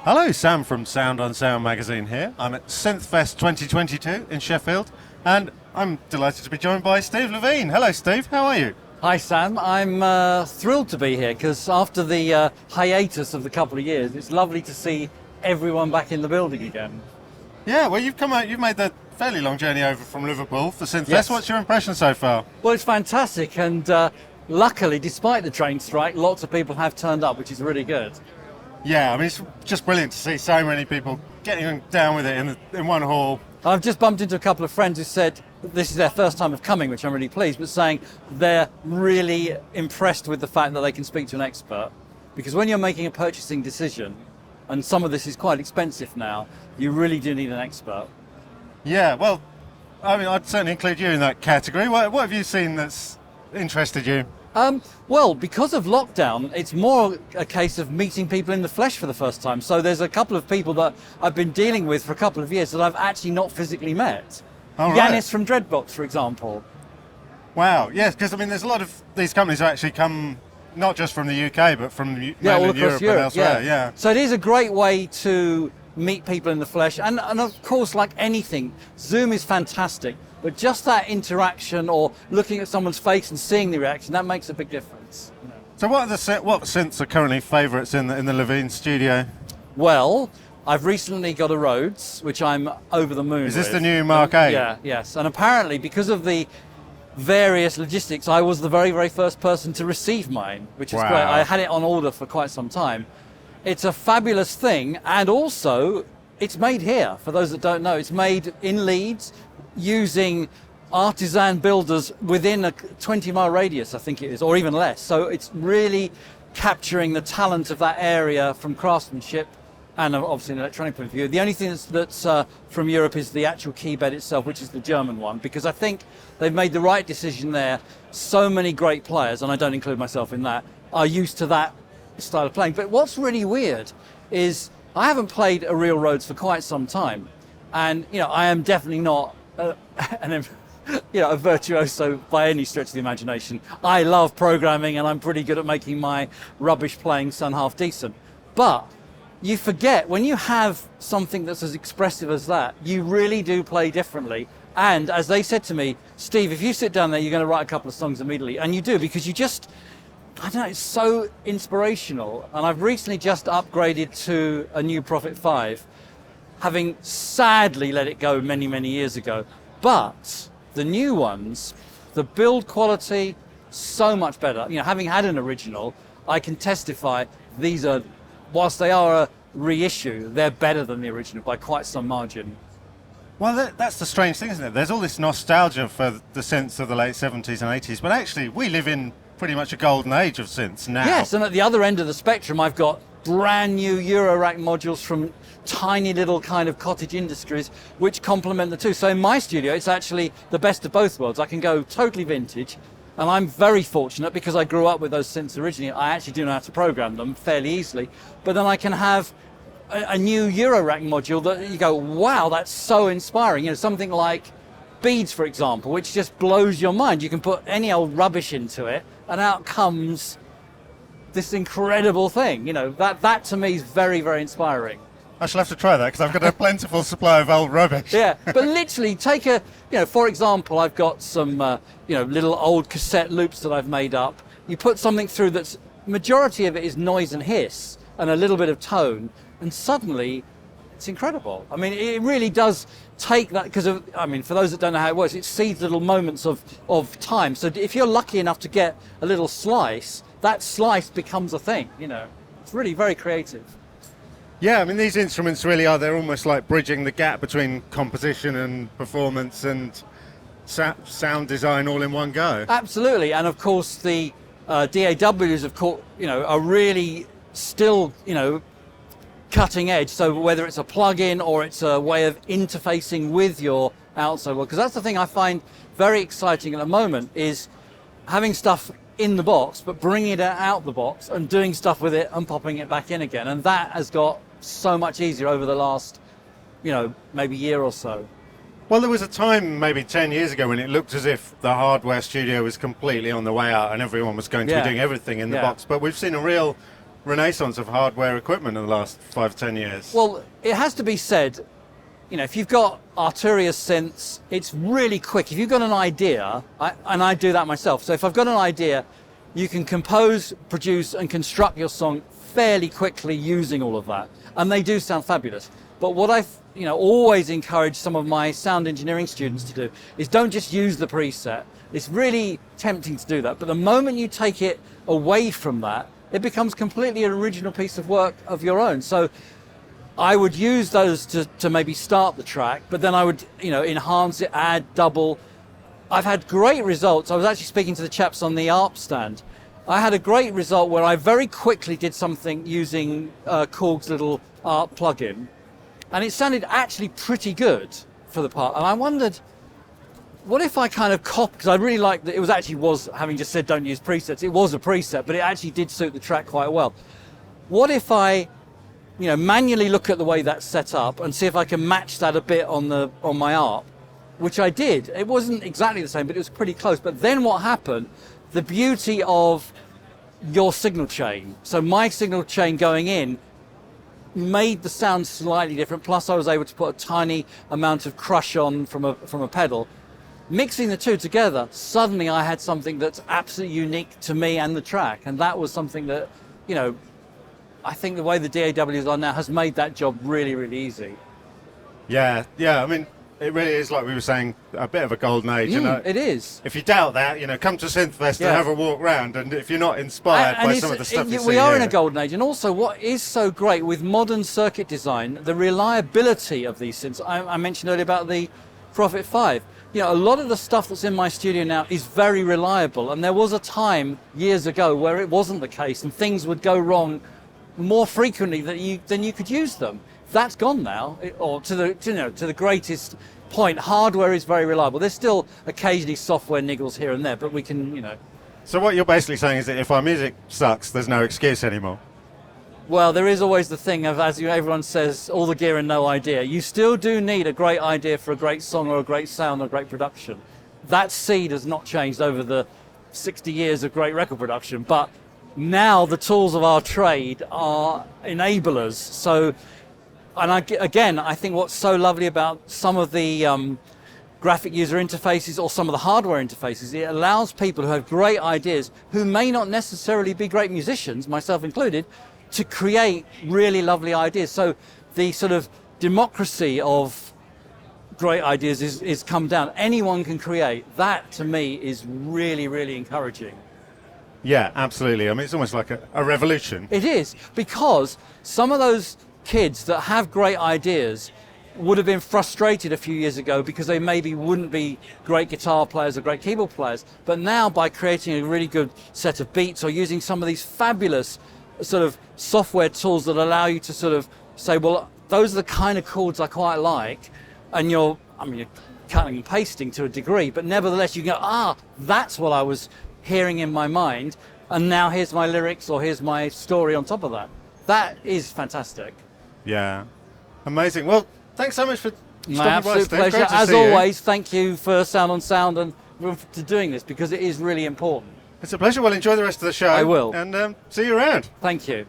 Hello, Sam from Sound on Sound magazine here. I'm at SynthFest 2022 in Sheffield, and I'm delighted to be joined by Steve Levine. Hello, Steve. How are you? Hi, Sam. I'm thrilled to be here because after the hiatus of the couple of years, it's lovely to see everyone back in the building again. Yeah, well, you've made the fairly long journey over from Liverpool for SynthFest. Yes. What's your impression so far? Well, it's fantastic, and luckily, despite the train strike, lots of people have turned up, which is really good. Yeah, I mean, it's just brilliant to see so many people getting down with it in one hall. I've just bumped into a couple of friends who said this is their first time of coming, which I'm really pleased, but saying they're really impressed with the fact that they can speak to an expert. Because when you're making a purchasing decision, and some of this is quite expensive now, you really do need an expert. Yeah, well, I mean, I'd certainly include you in that category. What have you seen that's interested you? Well, because of lockdown, it's more a case of meeting people in the flesh for the first time. So there's a couple of people that I've been dealing with for a couple of years that I've actually not physically met. Oh, right. Yanis from Dreadbox, for example. Wow, yes, because I mean, there's a lot of these companies who actually come not just from the UK, but from all Europe across Europe and elsewhere. Yeah. So it is a great way to meet people in the flesh, and of course, like anything, Zoom is fantastic. But just that interaction or looking at someone's face and seeing the reaction, that makes a big difference. You know. So what synths are currently favourites in the Levine studio? Well, I've recently got a Rhodes, which I'm over the moon Is this with. the new Mark 8? Yeah, yes. And apparently, because of the various logistics, I was the very, very first person to receive mine, which is Wow. great. I had it on order for quite some time. It's a fabulous thing, and also it's made here. For those that don't know, it's made in Leeds using artisan builders within a 20-mile radius, I think it is, or even less. So it's really capturing the talent of that area from craftsmanship and obviously an electronic point of view. The only thing that's from Europe is the actual keybed itself, which is the German one, because I think they've made the right decision there. So many great players, and I don't include myself in that, are used to that style of playing. But what's really weird is I haven't played a real Rhodes for quite some time, and I am definitely not a virtuoso by any stretch of the imagination. I love programming, and I'm pretty good at making my rubbish playing sound half decent. But you forget, when you have something that's as expressive as that, you really do play differently. And as they said to me, Steve, if you sit down there, you're going to write a couple of songs immediately. And you do, because you just, I don't know, it's so inspirational. And I've recently just upgraded to a new Prophet-5, having sadly let it go many, many years ago. But the new ones, the build quality, so much better. Having had an original, I can testify these are, whilst they are a reissue, they're better than the original by quite some margin. Well, that's the strange thing, isn't it? There's all this nostalgia for the synths of the late 70s and 80s, but actually we live in pretty much a golden age of synths now. Yes, and at the other end of the spectrum, I've got brand new Eurorack modules from tiny little kind of cottage industries which complement the two. So in my studio, it's actually the best of both worlds. I can go totally vintage, and I'm very fortunate because I grew up with those synths originally. I actually do know how to program them fairly easily, but then I can have a new Eurorack module that you go, wow, that's so inspiring. Something like beads, for example, which just blows your mind. You can put any old rubbish into it, and out comes this incredible thing. That to me is very, very inspiring. I shall have to try that because I've got a plentiful supply of old rubbish. Yeah, but literally take for example, I've got some, little old cassette loops that I've made up. You put something through that's, majority of it is noise and hiss and a little bit of tone, and suddenly it's incredible. I mean, it really does take that, because for those that don't know how it works, it seeds little moments of time. So if you're lucky enough to get a little slice, that slice becomes a thing. It's really very creative. Yeah, I mean, these instruments really are, they're almost like bridging the gap between composition and performance and sound design all in one go. Absolutely, and of course the DAWs, of course, are really still, cutting edge. So whether it's a plug-in or it's a way of interfacing with your outside world, because that's the thing I find very exciting at the moment, is having stuff in the box, but bringing it out the box and doing stuff with it and popping it back in again. And that has got so much easier over the last, maybe year or so. Well, there was a time maybe 10 years ago when it looked as if the hardware studio was completely on the way out and everyone was going to be doing everything in the box. But we've seen a real renaissance of hardware equipment in the last 5 to 10 years. Well, it has to be said, you know, if you've got Arturia synths, it's really quick. If you've got an idea, and I do that myself, so if I've got an idea, you can compose, produce, and construct your song fairly quickly using all of that, and they do sound fabulous. But what I've always encouraged some of my sound engineering students to do is don't just use the preset. It's really tempting to do that, but the moment you take it away from that, it becomes completely an original piece of work of your own. So I would use those to maybe start the track, but then I would enhance it, add, double. I've had great results. I was actually speaking to the chaps on the ARP stand. I had a great result where I very quickly did something using Korg's little ARP plugin, and it sounded actually pretty good for the part. And I wondered, what if I kind of because I really liked that it was having just said don't use presets, it was a preset, but it actually did suit the track quite well. What if I manually look at the way that's set up and see if I can match that a bit on my ARP, which I did. It wasn't exactly the same, but it was pretty close. But then what happened, the beauty of your signal chain, so my signal chain going in made the sound slightly different, plus I was able to put a tiny amount of crush on from a pedal. Mixing the two together, suddenly I had something that's absolutely unique to me and the track, and that was something that, I think the way the DAWs are now has made that job really, really easy. Yeah, I mean, it really is, like we were saying, a bit of a golden age. It is. If you doubt that, come to SynthFest and have a walk round, and if you're not inspired by some of the stuff you see we are here. in a golden age, and also what is so great with modern circuit design, the reliability of these synths. I mentioned earlier about the Prophet-5. A lot of the stuff that's in my studio now is very reliable, and there was a time years ago where it wasn't the case, and things would go wrong more frequently than you could use them. That's gone now, or to the greatest point. Hardware is very reliable. There's still occasionally software niggles here and there, but we can, So what you're basically saying is that if our music sucks, there's no excuse anymore. Well, there is always the thing of, everyone says, all the gear and no idea. You still do need a great idea for a great song or a great sound or a great production. That seed has not changed over the 60 years of great record production, but now the tools of our trade are enablers. So, and I think what's so lovely about some of the graphic user interfaces or some of the hardware interfaces, it allows people who have great ideas, who may not necessarily be great musicians, myself included, to create really lovely ideas. So the sort of democracy of great ideas is come down. Anyone can create. That, to me, is really, really encouraging. Yeah, absolutely. I mean, it's almost like a revolution. It is, because some of those kids that have great ideas would have been frustrated a few years ago because they maybe wouldn't be great guitar players or great keyboard players. But now, by creating a really good set of beats or using some of these fabulous sort of software tools that allow you to sort of say, well, those are the kind of chords I quite like, and you're cutting and pasting to a degree, but nevertheless you can go, that's what I was hearing in my mind, and now here's my lyrics or here's my story on top of that. That is fantastic. Yeah, amazing. Well, thanks so much for stopping My absolute by, pleasure. Great to As see always, thank you for Sound on Sound and for doing this, because it is really important. It's a pleasure. Well, enjoy the rest of the show. I will. And see you around. Thank you.